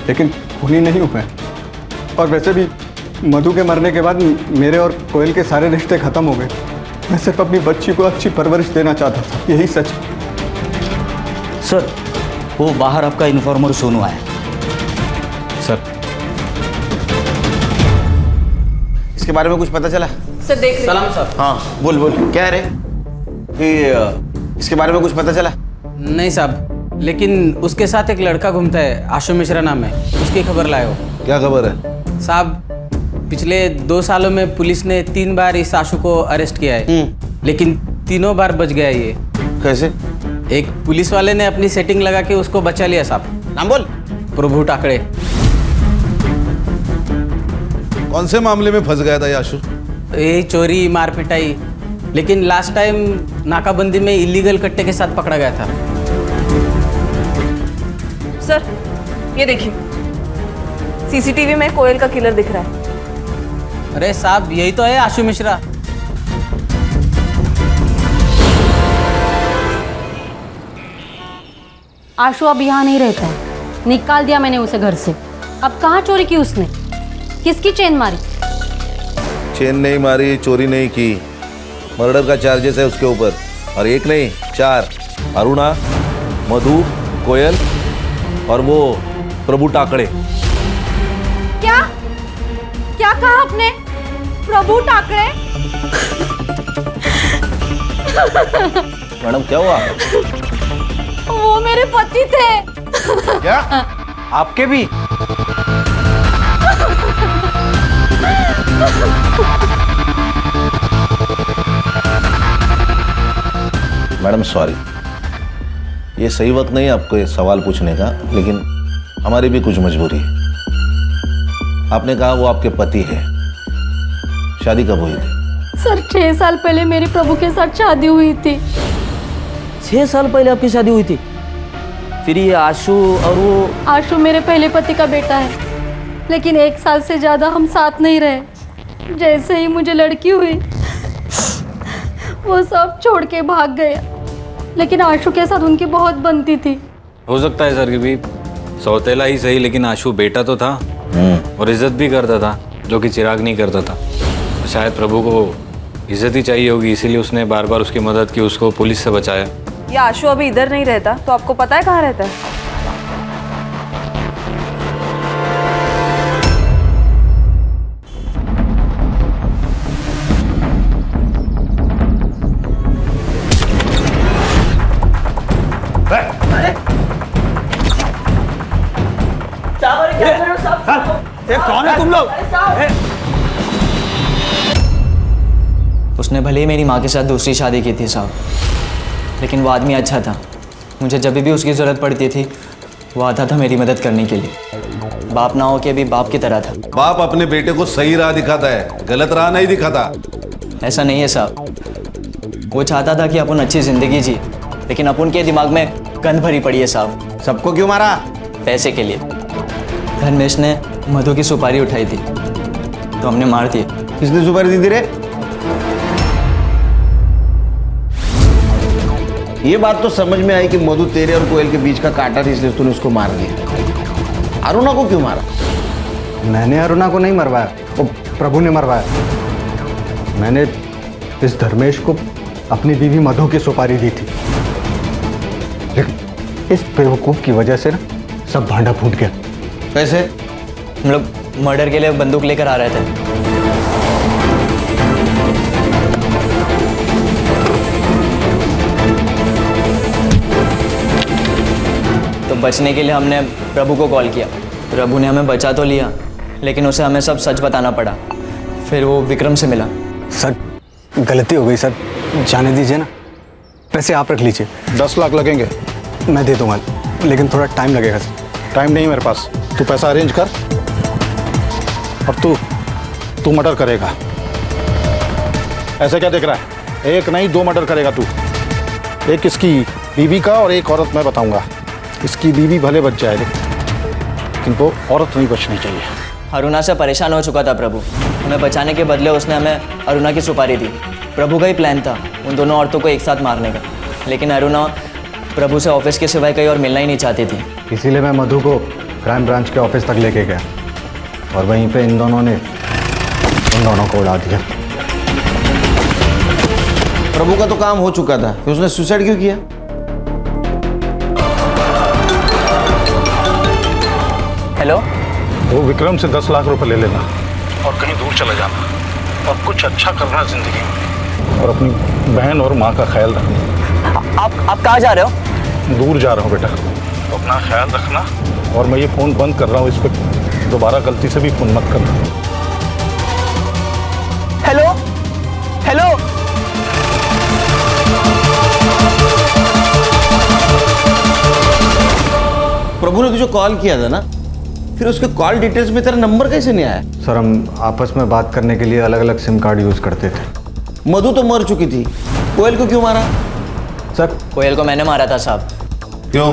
लेकिन खूनी नहीं हूँ मैं। और वैसे भी मधु के मरने के बाद मेरे और कोयल के सारे रिश्ते खत्म हो गए। मैं सिर्फ अपनी बच्ची को अच्छी परवरिश देना चाहता था, यही सच। सर वो बाहर आपका इन्फॉर्मर सोनू आया। सर इसके बारे में कुछ पता चला? सर देख रहे सलाम सर। हाँ बोल बोल, क्या है रे? इसके बारे में कुछ पता चला? नहीं साहब, लेकिन उसके साथ एक लड़का घूमता है, आशु मिश्रा नाम है, उसकी खबर लाए हो। क्या खबर है? साहब पिछले 2 सालों में पुलिस ने 3 बार इस आशु को अरेस्ट किया है, लेकिन तीनों बार बच गया ये। कैसे? एक पुलिस वाले ने अपनी सेटिंग लगा के उसको बचा लिया साहब। नाम बोल। प्रभु टाकड़े। कौन से मामले में फंस गया था ये आशु? यही चोरी मार पिटाई, लेकिन लास्ट टाइम नाकाबंदी में इलीगल कट्टे के साथ पकड़ा गया था। सर ये देखिए, सीसीटीवी में कोयल का किलर दिख रहा है। अरे साहब यही तो है आशु मिश्रा। आशु अब यहाँ नहीं रहता है, निकाल दिया मैंने उसे घर से। अब कहाँ चोरी की उसने? किसकी चेन मारी? चेन नहीं मारी, चोरी नहीं की, मर्डर का चार्जेस है उसके ऊपर, और एक नहीं 4। अरुणा, मधु, कोयल और वो प्रभु टाकड़े। क्या क्या कहा आपने? प्रभु टाकड़े? मैडम क्या हुआ? वो मेरे पति थे। क्या? आपके भी? मैडम सॉरी, ये सही वक्त नहीं आपको ये सवाल पूछने का, लेकिन हमारी भी कुछ मजबूरी है। आपने कहा वो आपके पति है, शादी कब हुई थी? सर 6 साल पहले मेरे प्रभु के साथ शादी हुई थी। 6 साल पहले आपकी शादी हुई थी? फिर ये आशु और वो? आशु मेरे पहले पति का बेटा है, लेकिन 1 साल से ज़्यादा हम साथ नहीं रहे। जैसे ही मुझे लड़की हुई वो सब छोड़ के भाग गया, लेकिन आशु के साथ उनकी बहुत बनती थी। हो सकता है सर कि भी सौतेला ही सही, लेकिन आशु बेटा तो था और इज्जत भी करता था, जो कि चिराग नहीं करता था। तो शायद प्रभु को इज्जत ही चाहिए होगी, इसीलिए उसने बार बार उसकी मदद की, उसको पुलिस से बचाया। ये आशु अभी इधर नहीं रहता, तो आपको पता है कहाँ रहता है? कौन है तुम लोग? उसने भले ही मेरी माँ के साथ दूसरी शादी की थी साहब, लेकिन वो आदमी अच्छा था। मुझे जब भी उसकी ज़रूरत पड़ती थी वो आता था मेरी मदद करने के लिए। बाप ना हो के भी बाप की तरह था। बाप अपने बेटे को सही राह दिखाता है, गलत राह नहीं दिखाता। ऐसा नहीं है साहब, वो चाहता था कि अपन अच्छी ज़िंदगी जी, लेकिन अपन के दिमाग में गंद भरी पड़ी है साहब। सबको क्यों मारा? पैसे के लिए। धर्मेश ने मधु की सुपारी उठाई थी तो हमने मार दी। किसने सुपारी दी थी रे? ये बात तो समझ में आई कि मधु तेरे और कोयल के बीच का कांटा था, इसलिए तूने उसको मार दिया। अरुणा को क्यों मारा? मैंने अरुणा को नहीं मरवाया, वो प्रभु ने मरवाया। मैंने इस धर्मेश को अपनी बीवी मधु की सुपारी दी थी, लेकिन इस बेवकूफ की वजह से ना सब भांडा फूट गया। कैसे? हम लोग मर्डर के लिए बंदूक लेकर आ रहे थे। तो बचने के लिए हमने प्रभु को कॉल किया। प्रभु ने हमें बचा तो लिया, लेकिन उसे हमें सब सच बताना पड़ा। फिर वो विक्रम से मिला। सर गलती हो गई सर, जाने दीजिए ना। पैसे आप रख लीजिए। 10 लाख लगेंगे। मैं दे दूंगा, लेकिन थोड़ा टाइम लगेगा सर। टाइम नहीं मेरे पास, तू पैसा अरेंज कर और तू मर्डर करेगा। ऐसे क्या देख रहा है? एक नहीं 2 मर्डर करेगा तू। एक इसकी बीवी का और एक औरत मैं बताऊंगा। इसकी बीवी भले बच जाए, लेकिन वो औरत नहीं बचनी चाहिए। अरुणा से परेशान हो चुका था प्रभु। हमें बचाने के बदले उसने हमें अरुणा की सुपारी दी। प्रभु का ही प्लान था उन दोनों औरतों को एक साथ मारने का, लेकिन अरुणा प्रभु से ऑफिस के सिवाय कहीं और मिलना ही नहीं चाहती थी। इसीलिए मैं मधु को क्राइम ब्रांच के ऑफिस तक लेके गया और वहीं पे इन दोनों ने उन दोनों को उड़ा दिया। प्रभु का तो काम हो चुका था, फिर उसने सुसाइड क्यों किया? हेलो, वो विक्रम से 10 लाख रुपए ले लेना और कहीं दूर चले जाना और कुछ अच्छा करना जिंदगी में, और अपनी बहन और माँ का ख्याल रखना। आप कहाँ जा रहे हो? दूर जा रहा हूँ बेटा, तो अपना ख्याल रखना। और मैं ये फ़ोन बंद कर रहा हूँ, इस पर दोबारा गलती से भी फ़ोन मत करना। हेलो हेलो, प्रभु ने तुझे कॉल किया था ना, फिर उसके कॉल डिटेल्स में तेरा नंबर कैसे नहीं आया? सर हम आपस में बात करने के लिए अलग अलग सिम कार्ड यूज़ करते थे। मधु तो मर चुकी थी, कोयल को क्यों मारा? सर कोयल को मैंने मारा था साहब। क्यों?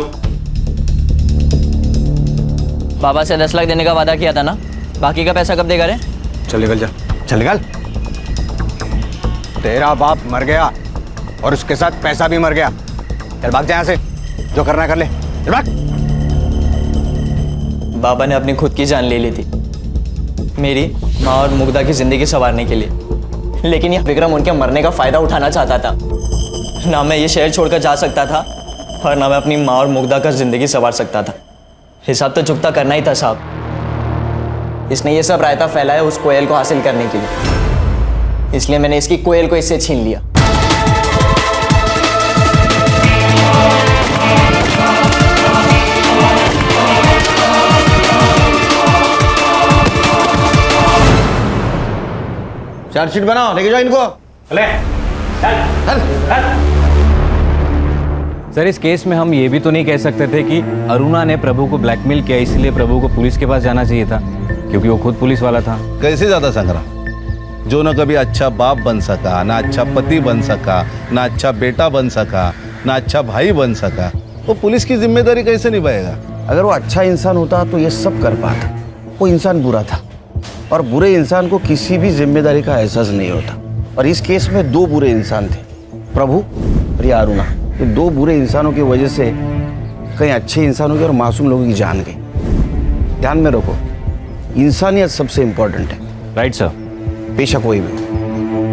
बाबा से 10 लाख देने का वादा किया था ना, बाकी का पैसा कब देगा रे? चल निकल जा, चल निकल। तेरा बाप मर गया और उसके साथ पैसा भी मर गया। चल भाग जा यहाँ से, जो करना कर ले, चल भाग। बाबा ने अपनी खुद की जान ले ली थी मेरी, माँ और मुग्धा की जिंदगी संवारने के लिए, लेकिन यह विक्रम उनके मरने का फायदा उठाना चाहता था। ना मैं ये शहर छोड़कर जा सकता था और ना मैं अपनी माँ और मुग्धा का जिंदगी संवार सकता था। हिसाब तो चुकता करना ही था साहब। इसने ये सब रायता फैलाया उस कोयल को हासिल करने के लिए, इसलिए मैंने इसकी कोयल को इससे छीन लिया। चार्जशीट बनाओ, लेके जाओ इनको। सर इस केस में हम ये भी तो नहीं कह सकते थे कि अरुणा ने प्रभु को ब्लैकमेल किया, इसलिए प्रभु को पुलिस के पास जाना चाहिए था, क्योंकि वो खुद पुलिस वाला था। कैसे ज्यादा संग्राम, जो न कभी अच्छा बाप बन सका, ना अच्छा पति बन सका, ना अच्छा बेटा बन सका, ना अच्छा भाई बन सका, वो पुलिस की जिम्मेदारी कैसे निभाएगा? अगर वो अच्छा इंसान होता तो ये सब कर पाता। वो इंसान बुरा था और बुरे इंसान को किसी भी जिम्मेदारी का एहसास नहीं होता। और इस केस में 2 बुरे इंसान थे, प्रभु और ये अरुणा। ये 2 बुरे इंसानों की वजह से कहीं अच्छे इंसानों की और मासूम लोगों की जान गई। ध्यान में रखो, इंसानियत सबसे इंपॉर्टेंट है। Right sir. पेशा कोई भी हो।